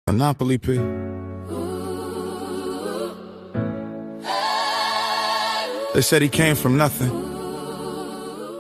MonopolyP. They said he came from nothing.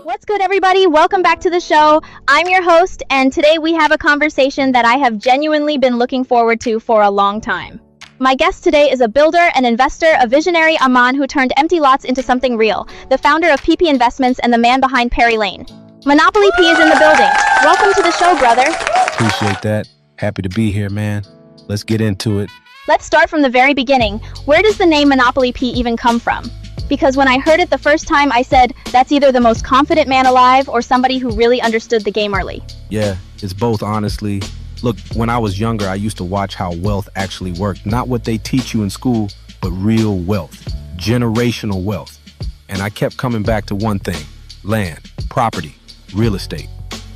What's good, everybody? Welcome back to the show. I'm your host, and today we have a conversation that I have genuinely been looking forward to for a long time. My guest today is a builder, an investor, a visionary, a man who turned empty lots into something real, the founder of PP Investments and the man behind PerryLANE. MonopolyP is in the building. Welcome to the show, brother. Appreciate that. Happy to be here, man. Let's get into it. Let's start from the very beginning. Where does the name MonopolyP even come from? Because when I heard it the first time, I said, that's either the most confident man alive or somebody who really understood the game early. Yeah, it's both, honestly. Look, when I was younger, I used to watch how wealth actually worked. Not what they teach you in school, but real wealth, generational wealth. And I kept coming back to one thing: land, property, real estate.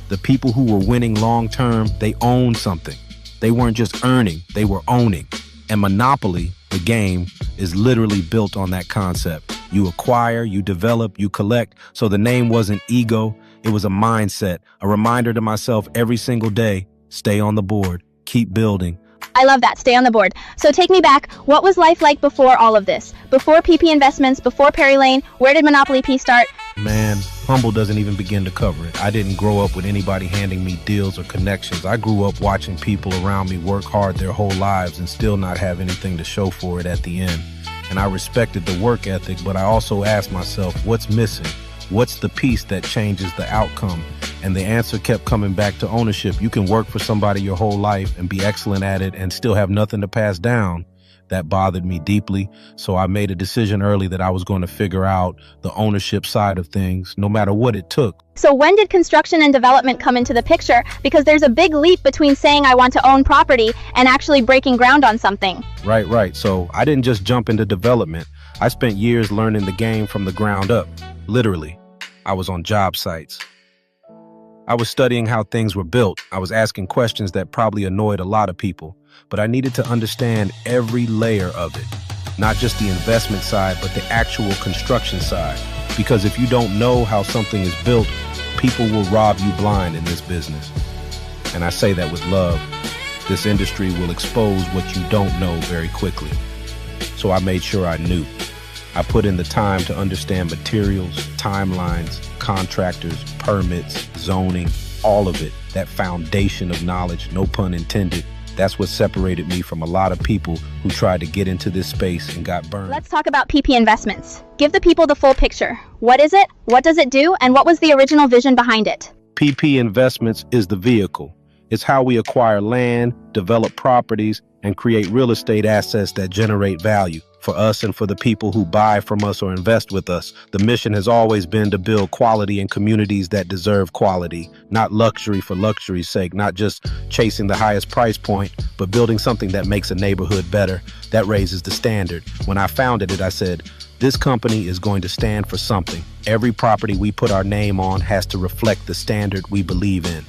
The people who were winning long term, they owned something. They weren't just earning, they were owning. And Monopoly, the game, is literally built on that concept. You acquire, you develop, you collect. So the name wasn't ego, it was a mindset, a reminder to myself every single day: stay on the board, keep building. I love that, stay on the board. So take me back, what was life like before all of this? Before PP Investments, before PerryLANE, where did MonopolyP start? Man, humble doesn't even begin to cover it. I didn't grow up with anybody handing me deals or connections. I grew up watching people around me work hard their whole lives and still not have anything to show for it at the end. And I respected the work ethic, but I also asked myself, what's missing? What's the piece that changes the outcome? And the answer kept coming back to ownership. You can work for somebody your whole life and be excellent at it and still have nothing to pass down. That bothered me deeply. So I made a decision early that I was going to figure out the ownership side of things, no matter what it took. So when did construction and development come into the picture? Because there's a big leap between saying I want to own property and actually breaking ground on something. Right. So I didn't just jump into development. I spent years learning the game from the ground up. Literally, I was on job sites. I was studying how things were built. I was asking questions that probably annoyed a lot of people, but I needed to understand every layer of it, not just the investment side, but the actual construction side. Because if you don't know how something is built, people will rob you blind in this business. And I say that with love. This industry will expose what you don't know very quickly. So I made sure I knew. I put in the time to understand materials, timelines, contractors, permits, zoning, all of it. That foundation of knowledge, no pun intended. That's what separated me from a lot of people who tried to get into this space and got burned. Let's talk about PP Investments. Give the people the full picture. What is it? What does it do? And what was the original vision behind it? PP Investments is the vehicle. It's how we acquire land, develop properties, and create real estate assets that generate value for us and for the people who buy from us or invest with us. The mission has always been to build quality in communities that deserve quality, not luxury for luxury's sake, not just chasing the highest price point, but building something that makes a neighborhood better, that raises the standard. When I founded it, I said, this company is going to stand for something. Every property we put our name on has to reflect the standard we believe in.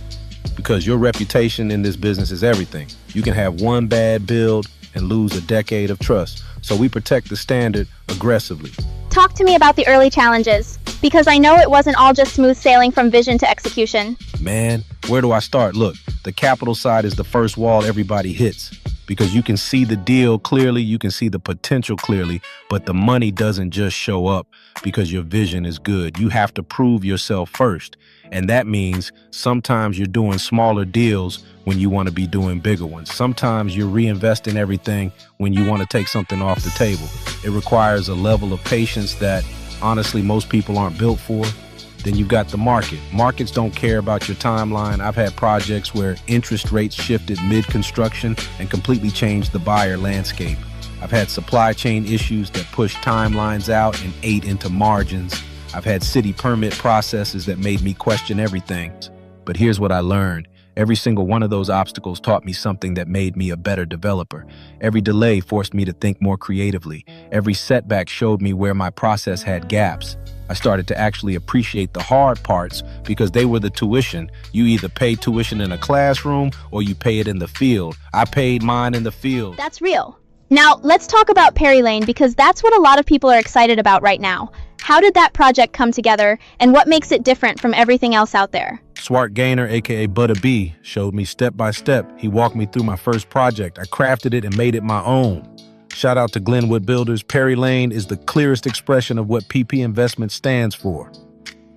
Because your reputation in this business is everything. You can have one bad build and lose a decade of trust. So we protect the standard aggressively. Talk to me about the early challenges, because I know it wasn't all just smooth sailing from vision to execution. Man, where do I start? Look, the capital side is the first wall everybody hits, because you can see the deal clearly, you can see the potential clearly, but the money doesn't just show up because your vision is good. You have to prove yourself first. And that means sometimes you're doing smaller deals when you want to be doing bigger ones. Sometimes you're reinvesting everything when you want to take something off the table. It requires a level of patience that honestly most people aren't built for. Then you've got the market. Markets don't care about your timeline. I've had projects where interest rates shifted mid-construction and completely changed the buyer landscape. I've had supply chain issues that pushed timelines out and ate into margins. I've had city permit processes that made me question everything. But here's what I learned. Every single one of those obstacles taught me something that made me a better developer. Every delay forced me to think more creatively. Every setback showed me where my process had gaps. I started to actually appreciate the hard parts because they were the tuition. You either pay tuition in a classroom or you pay it in the field. I paid mine in the field. That's real. Now, let's talk about PerryLANE, because that's what a lot of people are excited about right now. How did that project come together, and what makes it different from everything else out there? Swart Gainer, aka Butta B, showed me step by step. He walked me through my first project. I crafted it and made it my own. Shout out to Glenwood Builders. PerryLANE is the clearest expression of what PP Investment stands for.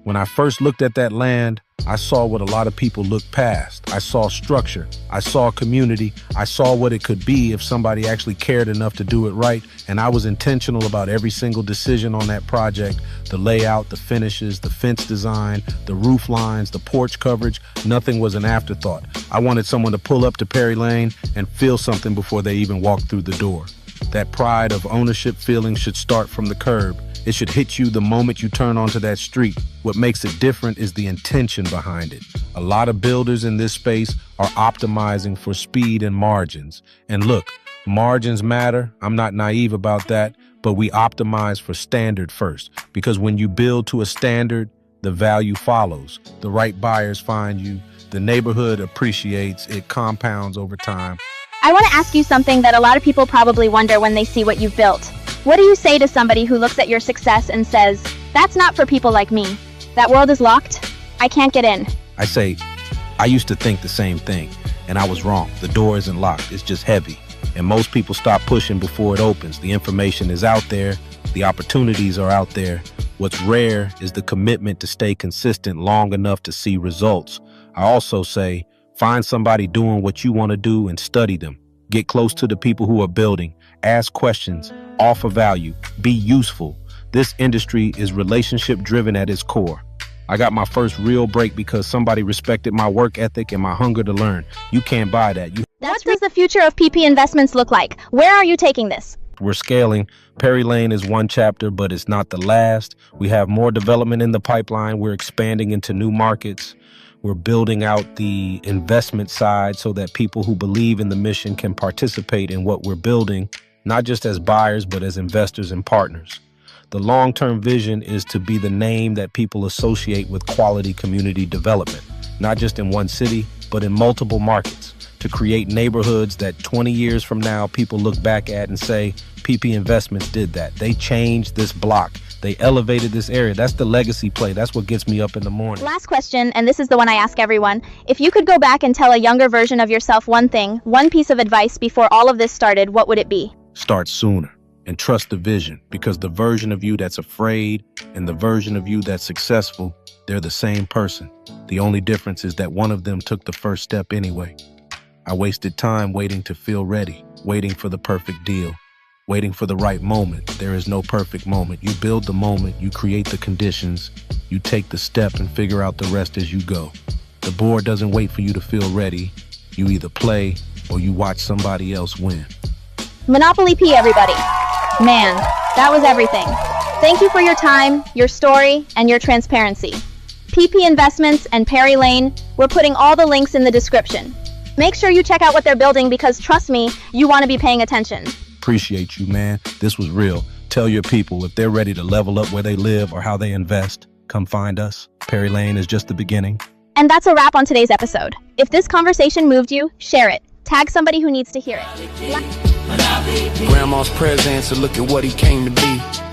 When I first looked at that land, I saw what a lot of people look past. I saw structure. I saw community. I saw what it could be if somebody actually cared enough to do it right. And I was intentional about every single decision on that project. The layout, the finishes, the fence design, the roof lines, the porch coverage. Nothing was an afterthought. I wanted someone to pull up to PerryLANE and feel something before they even walked through the door. That pride of ownership feeling should start from the curb. It should hit you the moment you turn onto that street. What makes it different is the intention behind it. A lot of builders in this space are optimizing for speed and margins. And look, margins matter. I'm not naive about that, but we optimize for standard first. Because when you build to a standard, the value follows. The right buyers find you. The neighborhood appreciates. It compounds over time. I want to ask you something that a lot of people probably wonder when they see what you've built. What do you say to somebody who looks at your success and says, "That's not for people like me. That world is locked. I can't get in"? I say, I used to think the same thing, and I was wrong. The door isn't locked, it's just heavy. And most people stop pushing before it opens. The information is out there, the opportunities are out there. What's rare is the commitment to stay consistent long enough to see results. I also say, find somebody doing what you want to do and study them. Get close to the people who are building. Ask questions. Offer value. Be useful. This industry is relationship driven at its core. I got my first real break because somebody respected my work ethic and my hunger to learn. You can't buy that. What does the future of PP Investments look like? Where are you taking this? We're scaling. PerryLANE is one chapter, but it's not the last. We have more development in the pipeline. We're expanding into new markets. We're building out the investment side so that people who believe in the mission can participate in what we're building, not just as buyers, but as investors and partners. The long-term vision is to be the name that people associate with quality community development, not just in one city, but in multiple markets, to create neighborhoods that 20 years from now, people look back at and say, PP Investments did that. They changed this block. They elevated this area. That's the legacy play. That's what gets me up in the morning. Last question, and this is the one I ask everyone. If you could go back and tell a younger version of yourself one thing, one piece of advice before all of this started, what would it be? Start sooner and trust the vision, because the version of you that's afraid and the version of you that's successful, they're the same person. The only difference is that one of them took the first step anyway. I wasted time waiting to feel ready, waiting for the perfect deal, waiting for the right moment. There is no perfect moment. You build the moment, you create the conditions, you take the step and figure out the rest as you go. The board doesn't wait for you to feel ready. You either play or you watch somebody else win. MonopolyP, everybody. Man, that was everything. Thank you for your time, your story, and your transparency. PP Investments and PerryLANE, we're putting all the links in the description. Make sure you check out what they're building because, trust me, you want to be paying attention. Appreciate you, man. This was real. Tell your people if they're ready to level up where they live or how they invest, come find us. PerryLANE is just the beginning. And that's a wrap on today's episode. If this conversation moved you, share it. Tag somebody who needs to hear it. Grandma's present, so look at what he came to be.